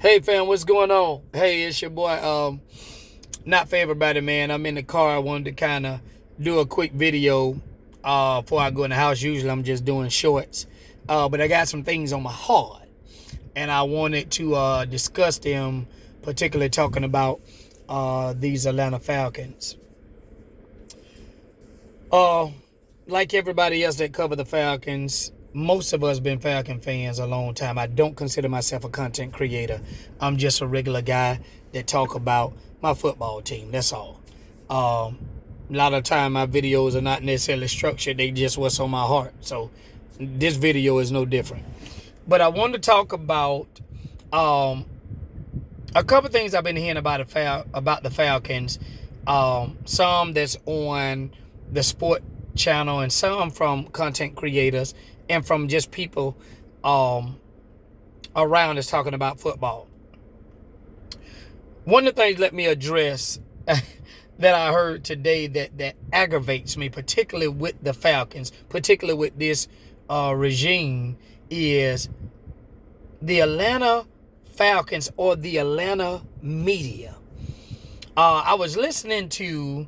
Hey fam, what's going on? Hey, it's your boy. Not for everybody, man. I'm in the car. I wanted to kind of do a quick video before I go in the house. Usually I'm just doing shorts, but I got some things on my heart, and I wanted to discuss them, particularly talking about these Atlanta Falcons. Uh, like everybody else that cover the Falcons, most of us been Falcon fans a long time. I don't consider myself a content creator. I'm just a regular guy that talk about my football team. That's all. A lot of time my videos are not necessarily structured. They just what's on my heart. So this video is no different. But I want to talk about um, a couple things I've been hearing about the Falcons. Some that's on the sport channel and some from content creators and from just people around that's talking about football. One of the things let me address that I heard today that aggravates me, particularly with the Falcons, particularly with this regime, is the Atlanta Falcons or the Atlanta media. I was listening to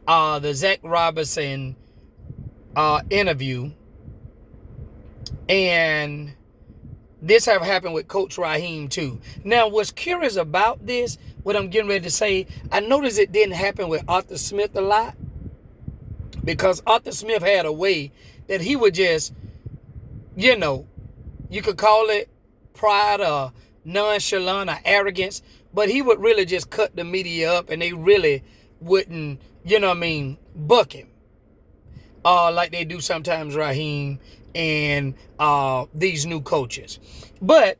the Zach Robinson interview, and this have happened with Coach Raheem too. Now, what's curious about this, what I'm getting ready to say, I noticed it didn't happen with Arthur Smith a lot, because Arthur Smith had a way that he would just, you could call it pride or nonchalant or arrogance, but he would really just cut the media up and they really wouldn't, buck him. Like they do sometimes, Raheem and these new coaches. But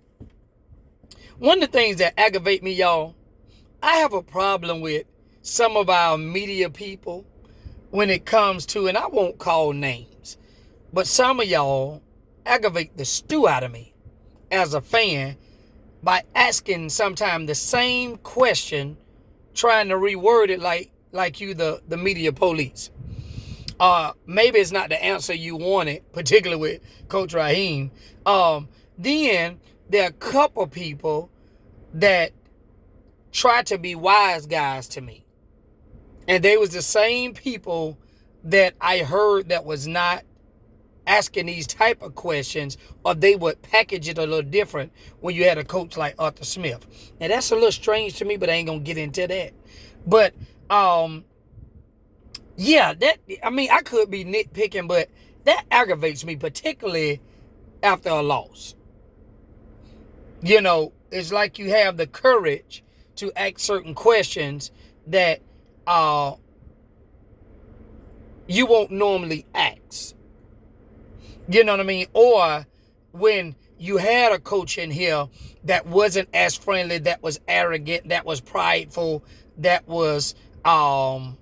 one of the things that aggravate me, y'all, I have a problem with some of our media people when it comes to, and I won't call names, but some of y'all aggravate the stew out of me as a fan by asking sometimes the same question, trying to reword it like you the media police. Maybe it's not the answer you wanted, particularly with Coach Raheem. Then there are a couple people that try to be wise guys to me. And they was the same people that I heard that was not asking these type of questions, or they would package it a little different when you had a coach like Arthur Smith. And that's a little strange to me, but I ain't gonna get into that. But I could be nitpicking, but that aggravates me, particularly after a loss. It's like you have the courage to ask certain questions that you won't normally ask. You know what I mean? Or when you had a coach in here that wasn't as friendly, that was arrogant, that was prideful, that was, I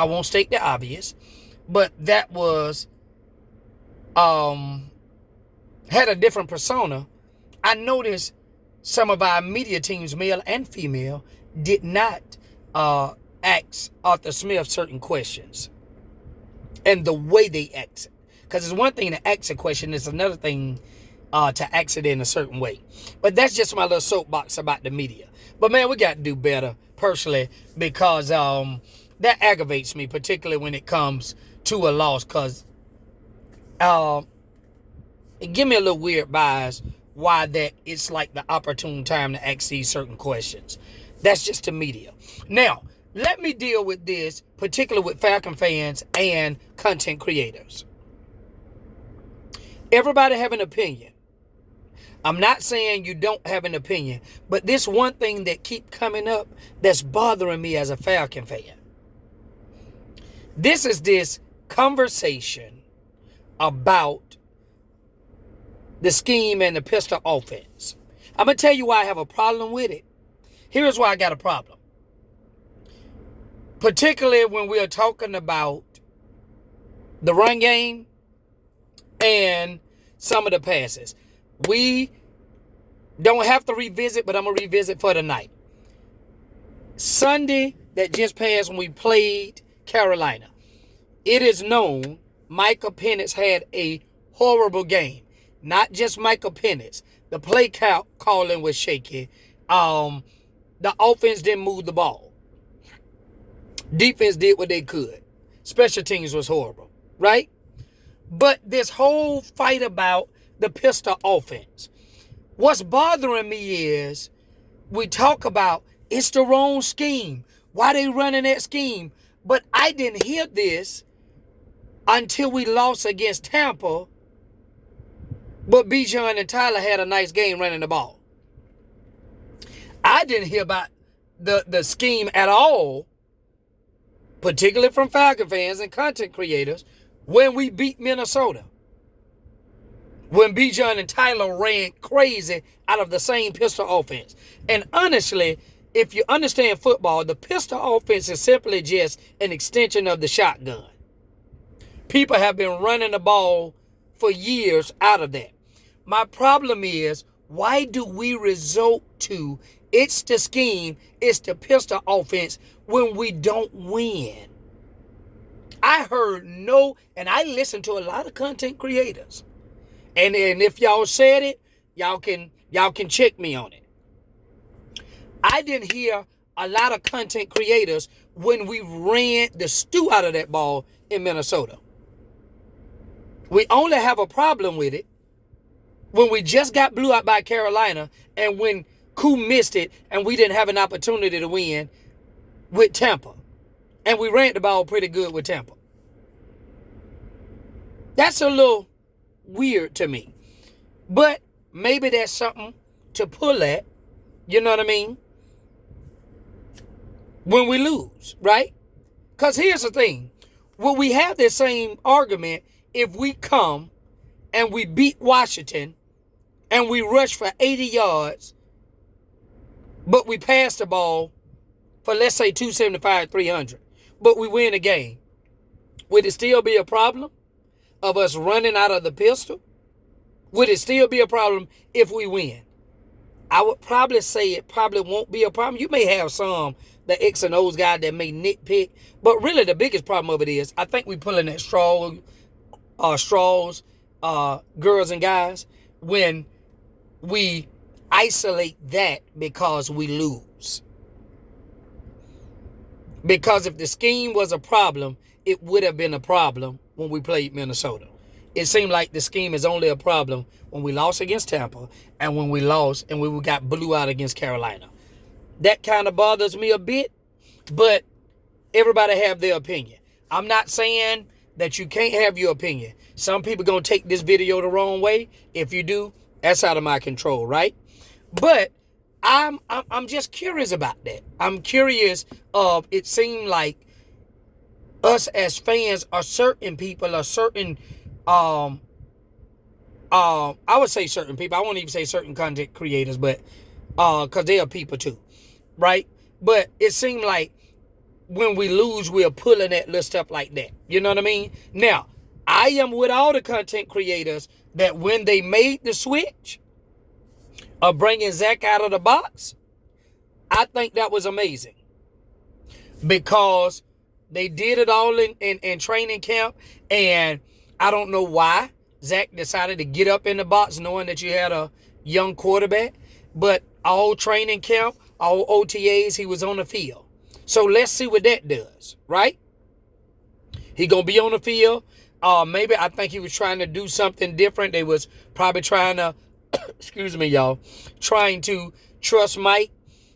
won't state the obvious, but that was, had a different persona. I noticed some of our media teams, male and female, did not ask Arthur Smith certain questions. And the way they asked it. Because it's one thing to ask a question, it's another thing to ask it in a certain way. But that's just my little soapbox about the media. But man, we got to do better, personally, because that aggravates me, particularly when it comes to a loss, because it give me a little weird bias why that it's like the opportune time to ask these certain questions. That's just the media. Now, let me deal with this, particularly with Falcon fans and content creators. Everybody have an opinion. I'm not saying you don't have an opinion, but this one thing that keep coming up that's bothering me as a Falcon fan. This is this conversation about the scheme and the pistol offense. I'm going to tell you why I have a problem with it. Here's why I got a problem. Particularly when we are talking about the run game and some of the passes. We don't have to revisit, but I'm going to revisit for tonight. Sunday that just passed when we played Carolina. It is known Michael Penix had a horrible game. Not just Michael Penix, The play calling was shaky. The offense didn't move the ball. Defense did what they could. Special teams was horrible, right? But this whole fight about the pistol offense, what's bothering me is we talk about it's the wrong scheme. Why they running that scheme? But I didn't hear this until we lost against Tampa. But Bijan and Tyler had a nice game running the ball. I didn't hear about the scheme at all, particularly from Falcon fans and content creators, when we beat Minnesota. When Bijan and Tyler ran crazy out of the same pistol offense. And honestly, if you understand football, the pistol offense is simply just an extension of the shotgun. People have been running the ball for years out of that. My problem is, why do we resort to it's the scheme, it's the pistol offense when we don't win? I heard no, and I listened to a lot of content creators. And if y'all said it, y'all can check me on it. I didn't hear a lot of content creators when we ran the stew out of that ball in Minnesota. We only have a problem with it when we just got blew out by Carolina and when Koo missed it and we didn't have an opportunity to win with Tampa. And we ran the ball pretty good with Tampa. That's a little weird to me. But maybe that's something to pull at, you know what I mean, when we lose, right? Because here's the thing. Will we have this same argument if we come and we beat Washington and we rush for 80 yards, but we pass the ball for, let's say, 275, 300, but we win a game? Would it still be a problem of us running out of the pistol? Would it still be a problem if we win? I would probably say it probably won't be a problem. You may have some, the X and O's guys that may nitpick, but really the biggest problem of it is I think we pulling at straws, girls and guys, when we isolate that because we lose. Because if the scheme was a problem, it would have been a problem when we played Minnesota. It seemed like the scheme is only a problem when we lost against Tampa and when we lost and we got blew out against Carolina. That kind of bothers me a bit, but everybody have their opinion. I'm not saying that you can't have your opinion. Some people going to take this video the wrong way. If you do, that's out of my control, right? But I'm just curious about that. I'm curious of, it seemed like us as fans or certain people or certain I would say certain people. I won't even say certain content creators, but because they are people too, right? But it seemed like when we lose, we're pulling at little stuff like that. You know what I mean? Now, I am with all the content creators that when they made the switch of bringing Zach out of the box, I think that was amazing because they did it all in training camp, and I don't know why Zach decided to get up in the box knowing that you had a young quarterback, but all training camp, all OTAs, he was on the field. So let's see what that does, right? He gonna be on the field. Maybe I think he was trying to do something different. They was probably trying to, excuse me, y'all, trying to trust Mike,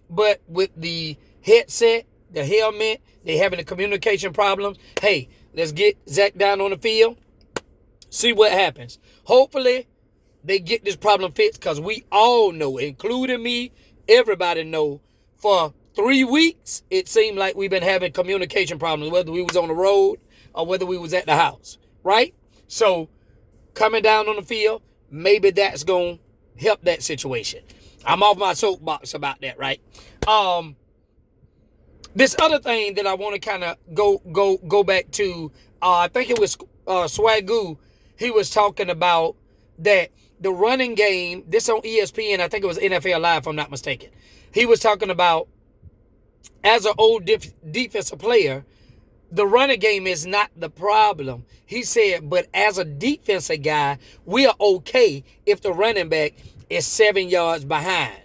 but with the headset, the helmet, they having the communication problems. Hey, let's get Zach down on the field. See what happens. Hopefully, they get this problem fixed because we all know, including me, everybody know, for 3 weeks, it seemed like we've been having communication problems, whether we was on the road or whether we was at the house, right? So, coming down on the field, maybe that's going to help that situation. I'm off my soapbox about that, right? This other thing that I want to kind of go back to, I think it was Swagoo. He was talking about that the running game, this on ESPN, I think it was NFL Live, if I'm not mistaken. He was talking about, as an old defensive player, the running game is not the problem. He said, but as a defensive guy, we are okay if the running back is 7 yards behind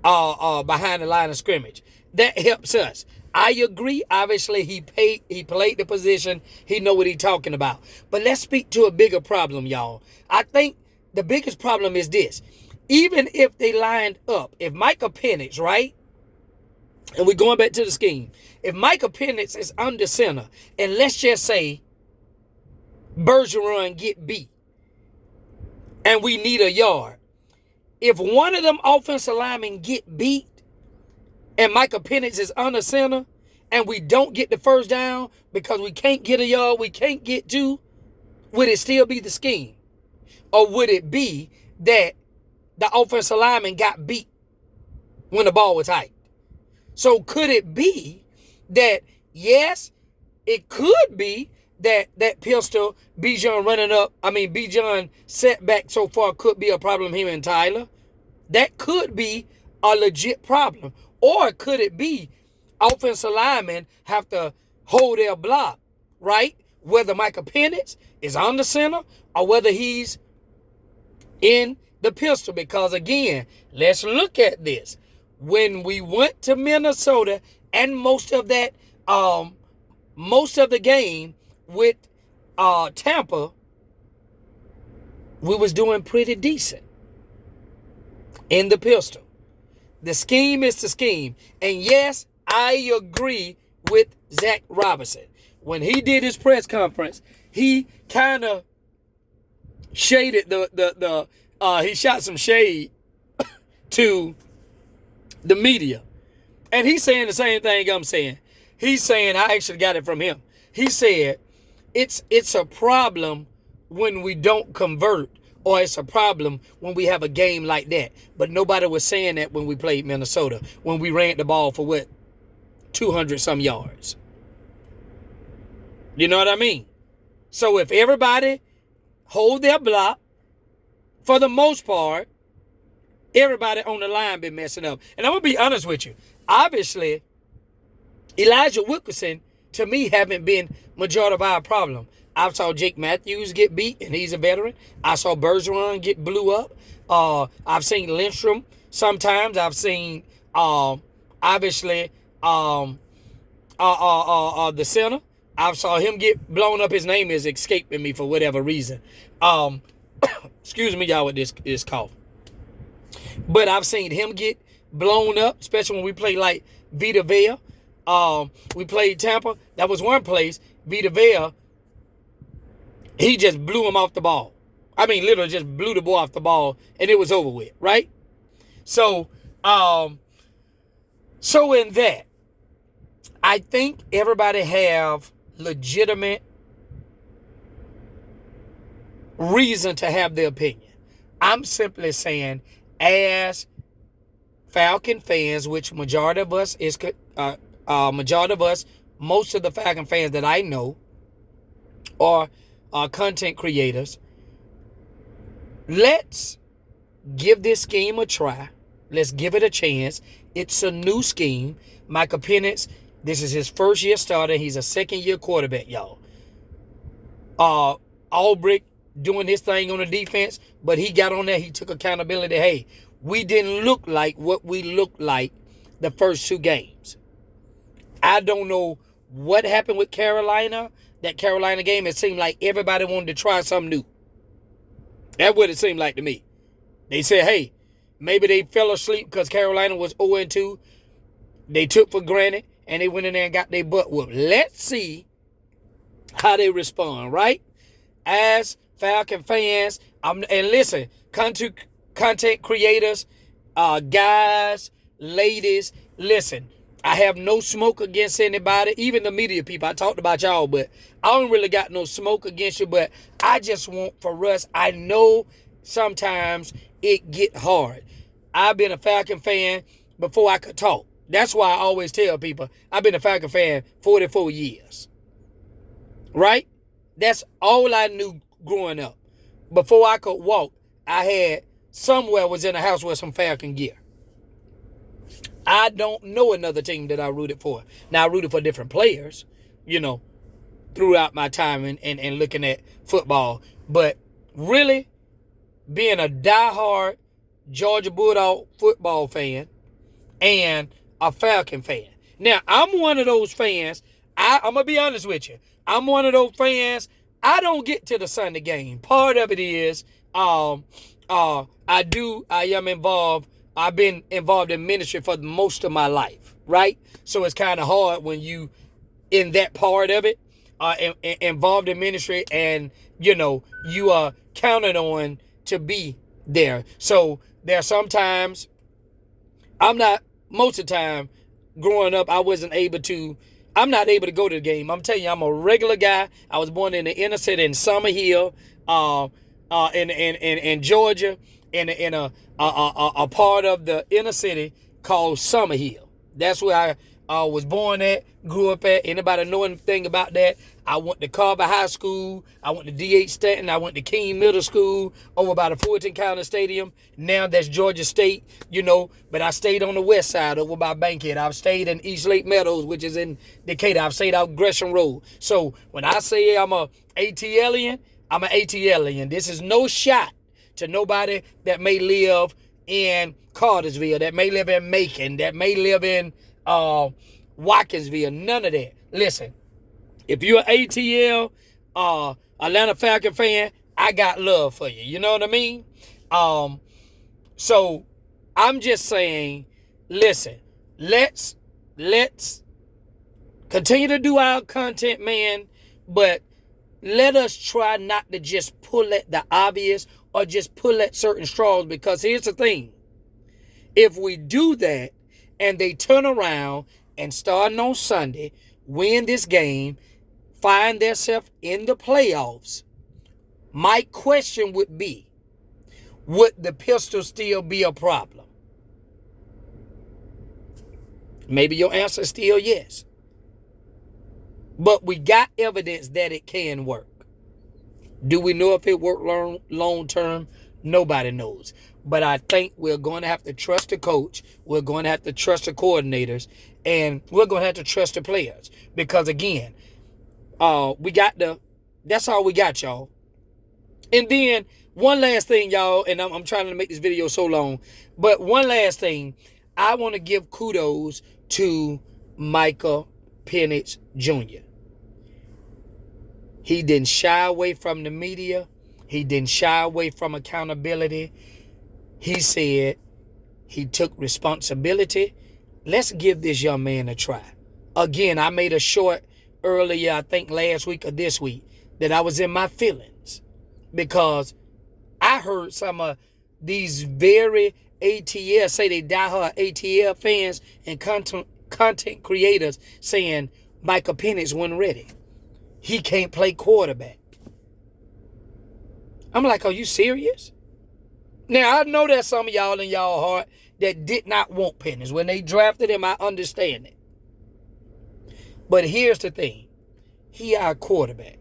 the line of scrimmage. That helps us. I agree. Obviously, he played the position. He know what he's talking about. But let's speak to a bigger problem, y'all. I think the biggest problem is this. Even if they lined up, if Micah Penix, right? And we're going back to the scheme. If Micah Penix is under center, and let's just say Bergeron get beat, and we need a yard. If one of them offensive linemen get beat, and Micah Penix is under center, and we don't get the first down because we can't get a yard, we can't get two, would it still be the scheme? Or would it be that the offensive lineman got beat when the ball was tight? So could it be that, yes, it could be that pistol, Bijan setback so far could be a problem, him and Tyler. That could be a legit problem. Or could it be offensive linemen have to hold their block, right? Whether Micah Penix is on the center or whether he's in the pistol. Because again, let's look at this. When we went to Minnesota and most of the game with Tampa, we was doing pretty decent in the pistol. The scheme is the scheme. And yes, I agree with Zach Robinson. When he did his press conference, he kind of shaded he shot some shade to the media. And he's saying the same thing I'm saying. He's saying, I actually got it from him. He said, it's a problem when we don't convert, or it's a problem when we have a game like that. But nobody was saying that when we played Minnesota, when we ran the ball for 200 some yards. You know what I mean? So if everybody hold their block, for the most part, everybody on the line been messing up. And I'm going to be honest with you. Obviously, Elijah Wilkinson, to me, haven't been majority of our problem. I saw Jake Matthews get beat, and he's a veteran. I saw Bergeron get blew up. I've seen Lindstrom sometimes. I've seen, obviously, the center. I saw him get blown up. His name is escaping me for whatever reason. Excuse me, y'all, with this cough. But I've seen him get blown up, especially when we play like Vita Vea. We played Tampa. That was one place. Vita Vea, he just blew him off the ball. I mean, literally just blew the ball off the ball, and it was over with, right? So in that, I think everybody have legitimate reason to have their opinion. I'm simply saying, as Falcon fans, which majority of us, most of the Falcon fans that I know are content creators, let's give this scheme a try. Let's give it a chance. It's a new scheme. Micah Penix, this is his first year starter. He's a second-year quarterback, y'all. Albrecht doing his thing on the defense, but he got on there. He took accountability. Hey, we didn't look like what we looked like the first two games. I don't know what happened with Carolina. That Carolina game, it seemed like everybody wanted to try something new. That's what it seemed like to me. They said, hey, maybe they fell asleep because Carolina was 0-2. They took for granted, and they went in there and got their butt whooped. Let's see how they respond, right? As Falcon fans, and listen, content creators, guys, ladies, listen, I have no smoke against anybody, even the media people. I talked about y'all, but I don't really got no smoke against you, but I just want for us, I know sometimes it get hard. I've been a Falcon fan before I could talk. That's why I always tell people I've been a Falcon fan 44 years. Right? That's all I knew growing up. Before I could walk, I had somewhere was in a house with some Falcon gear. I don't know another team that I rooted for. Now, I rooted for different players, throughout my time and looking at football. But really, being a diehard Georgia Bulldog football fan and a Falcon fan. Now, I'm one of those fans. I'm going to be honest with you. I'm one of those fans. I don't get to the Sunday game. Part of it is I am involved. I've been involved in ministry for most of my life, right? So it's kind of hard when you in that part of it, involved in ministry, and you are counted on to be there. So there are sometimes most of the time growing up, I'm not able to go to the game. I'm telling you, I'm a regular guy. I was born in the inner city in Summerhill, in Georgia, in a part of the inner city called Summerhill. That's where I was born at, grew up at. Anybody know anything about that? I went to Carver High School. I went to D.H. Stanton. I went to King Middle School over by the Fulton County Stadium. Now that's Georgia State, but I stayed on the west side over by Bankhead. I've stayed in East Lake Meadows, which is in Decatur. I've stayed out Gresham Road. So when I say I'm a ATLian, I'm an ATLian. This is no shot to nobody that may live in Cartersville, that may live in Macon, that may live in Watkinsville. None of that. Listen, if you're an ATL, Atlanta Falcon fan, I got love for you. You know what I mean? So I'm just saying, listen, let's continue to do our content, man, but let us try not to just pull at the obvious or just pull at certain straws, because here's the thing. If we do that and they turn around and starting on Sunday, win this game, find themselves in the playoffs, my question would be, would the pistol still be a problem? Maybe your answer is still yes. But we got evidence that it can work. Do we know if it worked long term? Nobody knows. But I think we're going to have to trust the coach. We're going to have to trust the coordinators. And we're going to have to trust the players. Because, again, that's all we got, y'all. And then one last thing, y'all, and I'm trying to make this video so long. But one last thing, I want to give kudos to Michael Penix Jr. He didn't shy away from the media. He didn't shy away from accountability. He said he took responsibility. Let's give this young man a try. Again, I made a short earlier, I think last week or this week, that I was in my feelings because I heard some of these very ATL, say they diehard ATL fans and content creators saying Michael Penix wasn't ready. He can't play quarterback. I'm like, are you serious? Now, I know there's some of y'all in y'all heart that did not want Penix. When they drafted him, I understand it. But here's the thing. He our quarterback.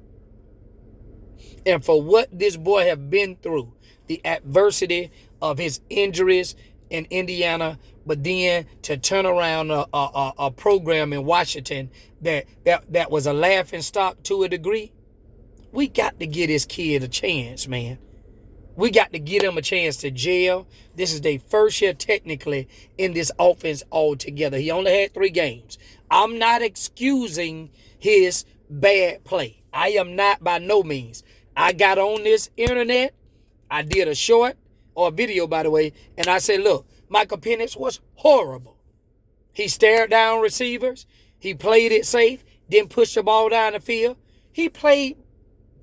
And for what this boy have been through, the adversity of his injuries in Indiana, but then to turn around a program in Washington that was a laughing stock to a degree, we got to give this kid a chance, man. We got to give him a chance to gel. This is their first year technically in this offense altogether. He only had 3 games. I'm not excusing his bad play. I am not by no means. I got on this internet. I did a short or a video, by the way, and I said, look, Michael Penix was horrible. He stared down receivers. He played it safe, didn't push the ball down the field. He played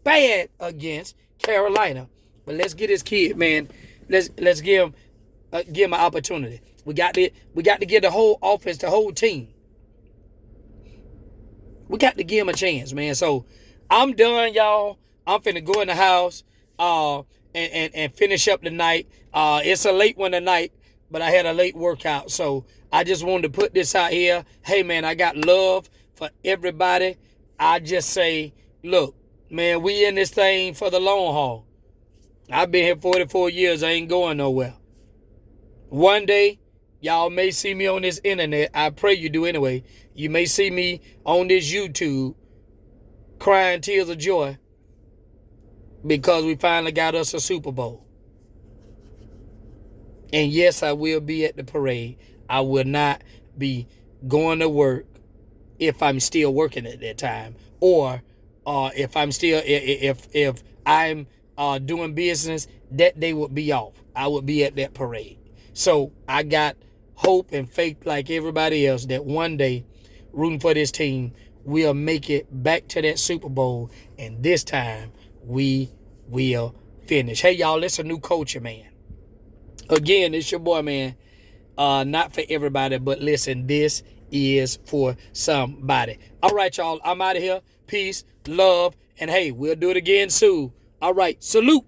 bad against Carolina. But let's get this kid, man. Let's give him an opportunity. We got to give the whole offense, the whole team. We got to give him a chance, man. So I'm done, y'all. I'm finna go in the house and finish up the night. It's a late one tonight, but I had a late workout. So I just wanted to put this out here. Hey, man, I got love for everybody. I just say, look, man, we in this thing for the long haul. I've been here 44 years. I ain't going nowhere. One day, y'all may see me on this internet. I pray you do anyway. You may see me on this YouTube crying tears of joy because we finally got us a Super Bowl. And yes, I will be at the parade. I will not be going to work if I'm still working at that time, or if I'm still if I'm doing business, that day would be off. I would be at that parade. So I got hope and faith like everybody else that one day, rooting for this team, we'll make it back to that Super Bowl, and this time we will finish. Hey y'all, it's a new culture, man. Again, it's your boy, man. Not for everybody, but listen, this is for somebody. All right, y'all. I'm out of here. Peace, love, and hey, we'll do it again soon. All right, salute.